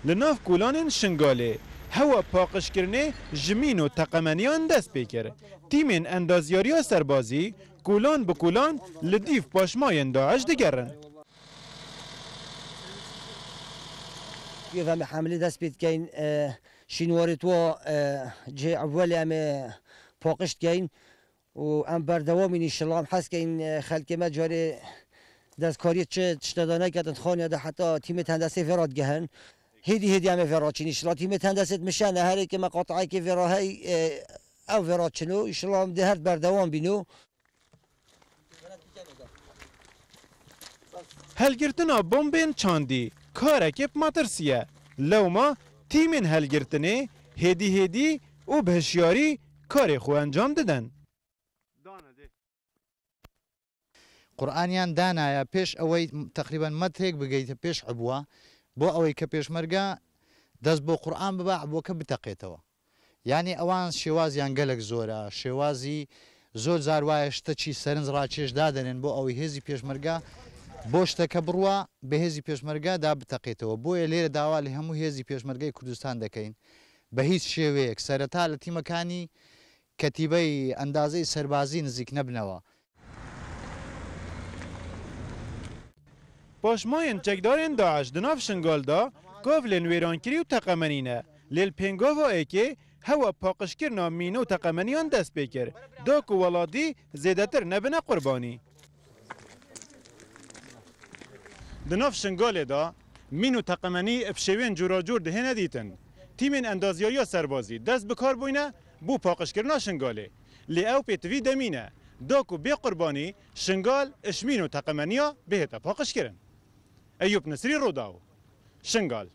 لناف کولان شنگاله هوا پاقش کرنه جمین و تقمنیان دست پیکر تیمین اندازیاریا سربازی کولان بکولان لدیف پاشماین داعش دگرن يفهم حملة دست بيت كاين شينوارت و جه أول أم فوقشت كاين وأم بردوام إن شاء الله حس كاين خلق ما جاري دست كاريت تشتدانه كاتن خانه ده حتى تيم هندسه فرات جهن هدي أم فرات إن شاء الله تيم هندسه مشان هر که مقاطعه که فرا هي أو فرات شنو إن شاء الله ده هر بردوام بينو هلگرتنا بومبین چاندی کارکیب ماترسیه لوما تیمین هلگرتنه هدی و بهشیاری کار خو انجام دادن قورآنیان دانایە پێش ئەوەی تقریبا مەترێک بگەیتە پێش عبووە بۆ ئەوەی کە پێشمەرگە دەست بۆ قورآن ببە عبووەکە بتەقێتەوە یعنی ئەوان شێوازیان گەلێک زۆرە شێوازی زۆر جار وایە شتەچی سەرنج ڕاکێش دادەنێن بۆ ئەوەی هێزی پێشمەرگە بۆ شتەکە بڕوە بە هێزی پێشمەرگە دا بتەقێتەوە بۆیە لێرە داوا لە هەموو هێزی پێشمەرگەی کوردستان دەکەین بە هیچ شێوەیەک سەرەتا لە تیمەکانی کەتیبەی ئەندازەی سەربازی نزیک نەبنەوە پاشماین چکدارین داعش دناف شنگال دا گاو لین ویرانکری و تقمنینه لیل پینگاو ایکی هوا پاقشکرنا مینو و تقمنیان دست بکر دا کو ولادی زیدتر نبنه قربانی دناف شنگال دا مینو تقمنی افشوین جوراجور دهنه دیتن تیمین اندازیاریا سربازی دست بکار بوینه بو پاقشکرنا شنگاله لی او پیتوی دمینه دا کو بی قربانی شنگال اشمینو تقمنیا بهتا پاقشکرن ایوب نصری روداو شنگال